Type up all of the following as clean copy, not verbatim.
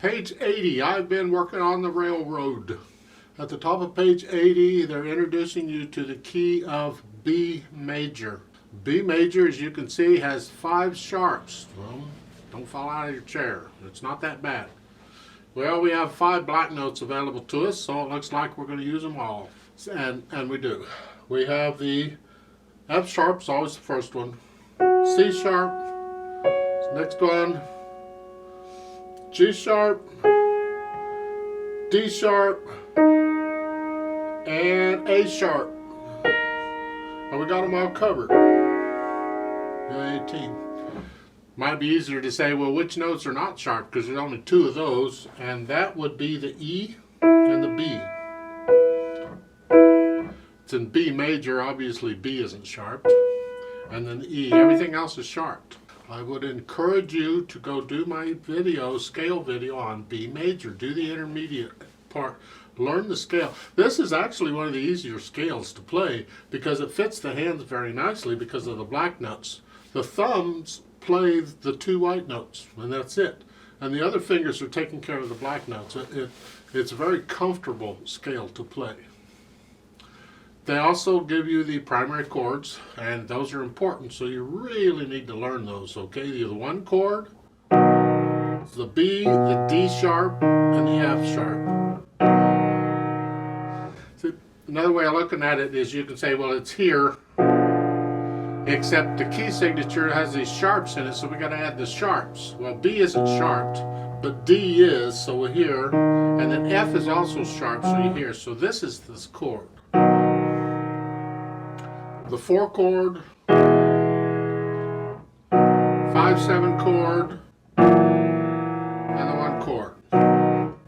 Page 80, I've been working on the railroad. At the top of page 80, they're introducing you to the key of B major. B major, as you can see, has 5 sharps. Well, don't fall out of your chair. It's not that bad. Well, we have 5 black notes available to us, so it looks like we're going to use them all. And we do. We have the F sharp's always the first one. C sharp, next one. G sharp, D sharp, and A sharp. And we got them all covered. 18. Might be easier to say, well, which notes are not sharp, because there's only 2 of those, and that would be the E and the B. It's in B major, obviously B isn't sharp, and then the E. Everything else is sharp. I would encourage you to go do my video, scale video on B major. Do the intermediate part. Learn the scale. This is actually one of the easier scales to play because it fits the hands very nicely because of the black notes. The thumbs play the 2 white notes, and that's it. And the other fingers are taking care of the black notes. It's a very comfortable scale to play. They also give you the primary chords, and those are important, so you really need to learn those, okay? The 1 chord, the B, the D sharp, and the F sharp. So another way of looking at it is you can say, well, it's here, except the key signature has these sharps in it, so we got to add the sharps. Well, B isn't sharped, but D is, so we're here, and then F is also sharp, so you're here. So this is this chord. The 4 chord, 5/7 chord, and the 1 chord.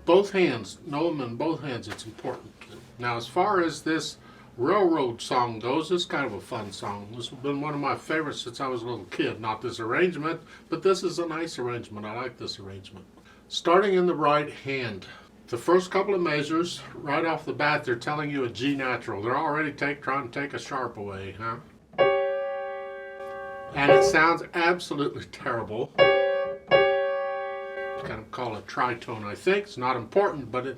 Both hands, know them in both hands, it's important. Now as far as this railroad song goes, it's kind of a fun song. This has been one of my favorites since I was a little kid. Not this arrangement, but this is a nice arrangement. I like this arrangement. Starting in the right hand. The first couple of measures, right off the bat, they're telling you a G natural. They're already trying to take a sharp away, huh? And it sounds absolutely terrible. It's kind of called a tritone, I think. It's not important, but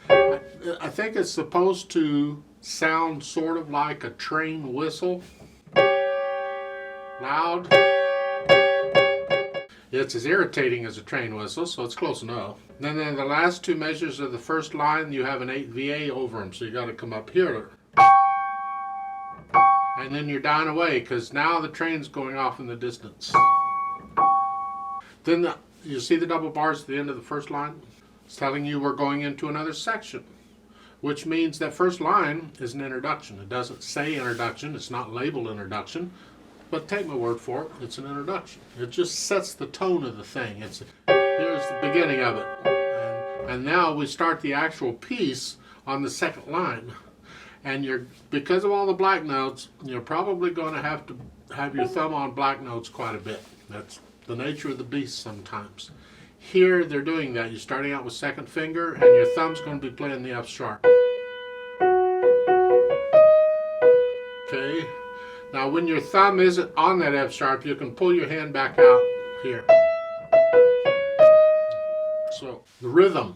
I think it's supposed to sound sort of like a train whistle. Loud. It's as irritating as a train whistle, so it's close enough. Then the last 2 measures of the first line, you have an 8 VA over them, so you got to come up here. And then you're down away, because now the train's going off in the distance. Then you see the double bars at the end of the first line? It's telling you we're going into another section, which means that first line is an introduction. It doesn't say introduction, it's not labeled introduction. But take my word for it, it's an introduction. It just sets the tone of the thing. Here's the beginning of it. And now we start the actual piece on the second line. And because of all the black notes, you're probably going to have your thumb on black notes quite a bit. That's the nature of the beast sometimes. Here they're doing that. You're starting out with second finger, and your thumb's going to be playing the F sharp. Okay. Now when your thumb isn't on that F sharp, you can pull your hand back out here. So the rhythm,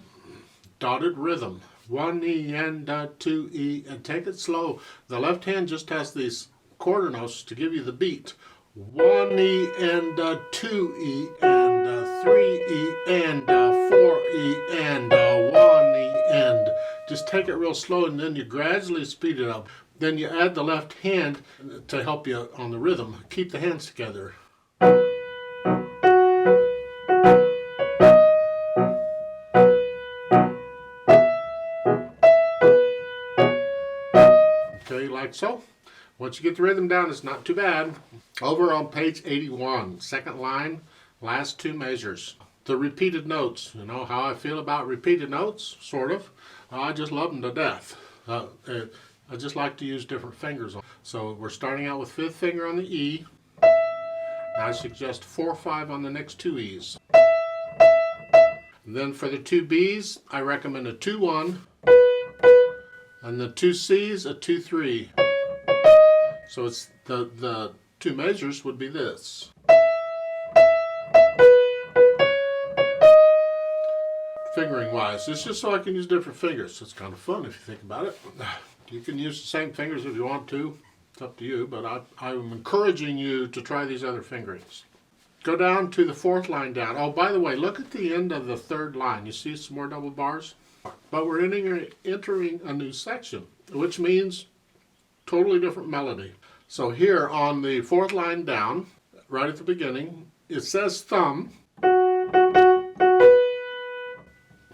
dotted rhythm, 1 E and 2 E, and take it slow. The left hand just has these quarter notes to give you the beat. 1 E and 2 E and 3 E and 4 E and 1 E and. Just take it real slow, and then you gradually speed it up. Then you add the left hand to help you on the rhythm. Keep the hands together. Okay, like so. Once you get the rhythm down, it's not too bad. Over on page 81, second line, last 2 measures. The repeated notes. You know how I feel about repeated notes? Sort of. I just love them to death. I just like to use different fingers. So we're starting out with 5th finger on the E. I suggest 4/5 on the next 2 E's. And then for the 2 B's, I recommend a 2/1, and the 2 C's a 2/3. So it's the 2 measures would be this. wise. It's just so I can use different fingers. It's kind of fun if you think about it. You can use the same fingers if you want to. It's up to you, but I'm encouraging you to try these other fingerings. Go down to the fourth line down. Oh, by the way, look at the end of the third line. You see some more double bars? But we're entering a new section, which means totally different melody. So here on the fourth line down, right at the beginning, it says thumb.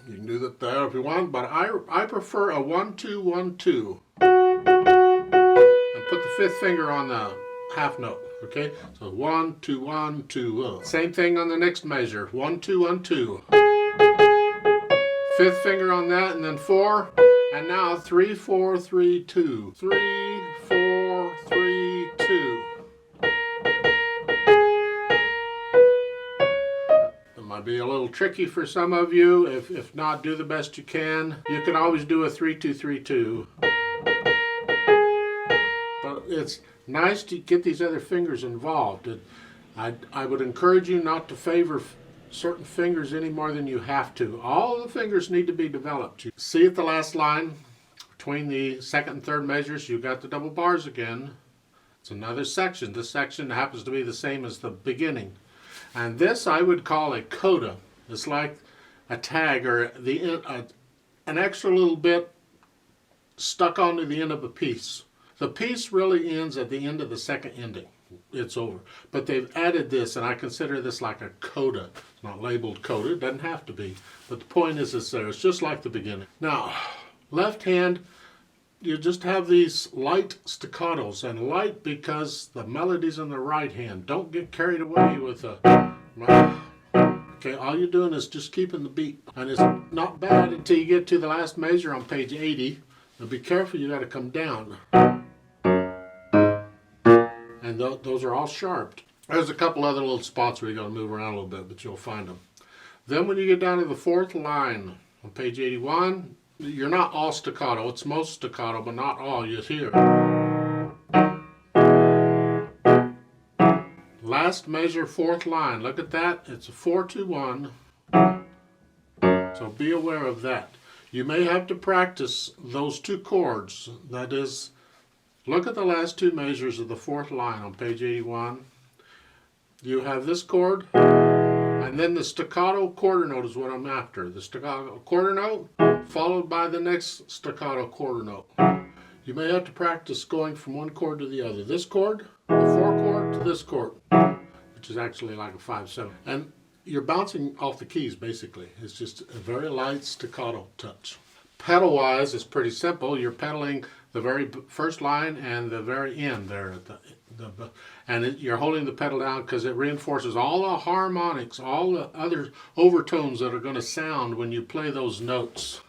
You can do that there if you want, but I prefer a 1-2-1-2. And put the fifth finger on the half note. Okay, so 1-2-1-2. Same thing on the next measure. 1-2-1-2. Fifth finger on that, and then 4. And now 3-4-3-2. 3-4-3-2. It might be a little tricky for some of you. If not, do the best you can. You can always do a 3-2-3-2. But it's nice to get these other fingers involved. I would encourage you not to favor certain fingers any more than you have to. All the fingers need to be developed. You see at the last line, between the second and third measures, you've got the double bars again. It's another section. This section happens to be the same as the beginning. And this I would call a coda. It's like a tag or an extra little bit stuck onto the end of a piece. The piece really ends at the end of the second ending. It's over. But they've added this, and I consider this like a coda. It's not labeled coda. It doesn't have to be. But the point is it's there. It's just like the beginning. Now, left hand, you just have these light staccatos. And light because the melody's in the right hand. Don't get carried away with a... Okay, all you're doing is just keeping the beat. And it's not bad until you get to the last measure on page 80. Now be careful, you got to come down. And those are all sharped. There's a couple other little spots where you got to move around a little bit, but you'll find them. Then when you get down to the fourth line on page 81, you're not all staccato. It's most staccato, but not all. You hear. Last measure, fourth line. Look at that. It's a 4-2-1. So be aware of that. You may have to practice those two chords. That is, look at the last two measures of the fourth line on page 81. You have this chord, and then the staccato quarter note is what I'm after. The staccato quarter note, followed by the next staccato quarter note. You may have to practice going from one chord to the other. This chord, the 4 chord, to this chord, which is actually like a 5-7. And you're bouncing off the keys, basically. It's just a very light staccato touch. Pedal-wise, it's pretty simple. You're pedaling the very first line and the very end there. You're holding the pedal down because it reinforces all the harmonics, all the other overtones that are going to sound when you play those notes.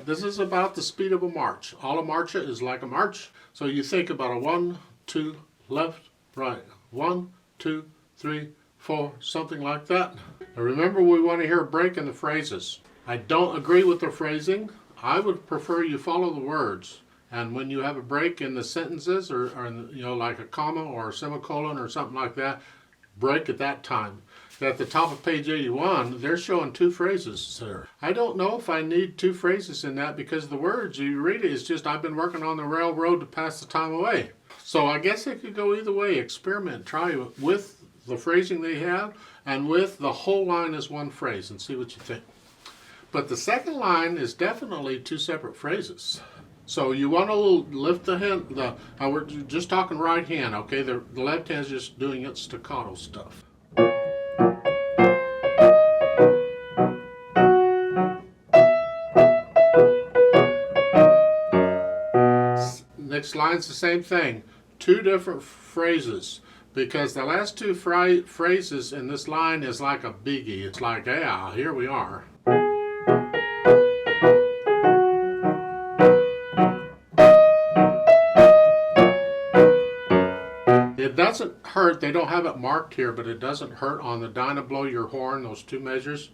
This is about the speed of a march. All a marcha is like a march. So you think about a 1, 2, left, right. 1, 2, 3, 4, something like that. Now remember, we want to hear a break in the phrases. I don't agree with the phrasing. I would prefer you follow the words. And when you have a break in the sentences, or like a comma or a semicolon or something like that, break at that time. At the top of page 81, they're showing 2 phrases there. I don't know if I need 2 phrases in that because the words, you read it, it's just I've been working on the railroad to pass the time away. So I guess it could go either way. Experiment, try with the phrasing they have and with the whole line as one phrase and see what you think. But the second line is definitely 2 separate phrases. So you want to lift the hand, we're just talking right hand, okay? The left hand's just doing its staccato stuff. Next line's the same thing. 2 different phrases. Because the last 2 phrases in this line is like a biggie. It's like, yeah, here we are. It doesn't hurt. They don't have it marked here, but it doesn't hurt on the Dyna Blow Your Horn, those 2 measures.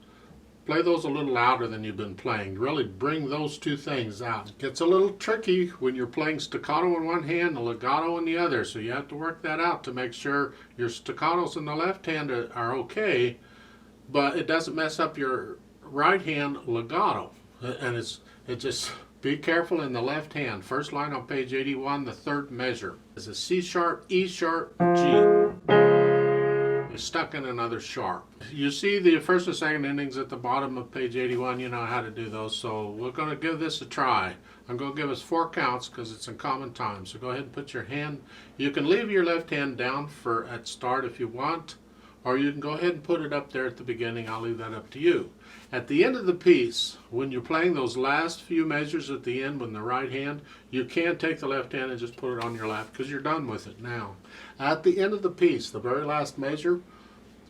play those a little louder than you've been playing. Really bring those two things out. It gets a little tricky when you're playing staccato in one hand and legato in the other, so you have to work that out to make sure your staccatos in the left hand are okay, but it doesn't mess up your right hand legato. And it just, be careful in the left hand. First line on page 81, the third measure is a C sharp, E sharp, G. Is stuck in another sharp. You see the first and second endings at the bottom of page 81. You know how to do those, so we're going to give this a try. I'm going to give us 4 counts because it's in common time. So go ahead and put your hand, you can leave your left hand down at start if you want, or you can go ahead and put it up there at the beginning. I'll leave that up to you. At the end of the piece, when you're playing those last few measures at the end with the right hand, you can take the left hand and just put it on your lap because you're done with it now. At the end of the piece, the very last measure,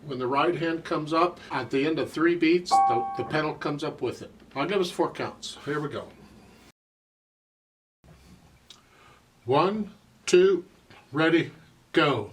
when the right hand comes up, at the end of 3 beats, the pedal comes up with it. I'll give us 4 counts. Here we go. 1, 2, ready, go.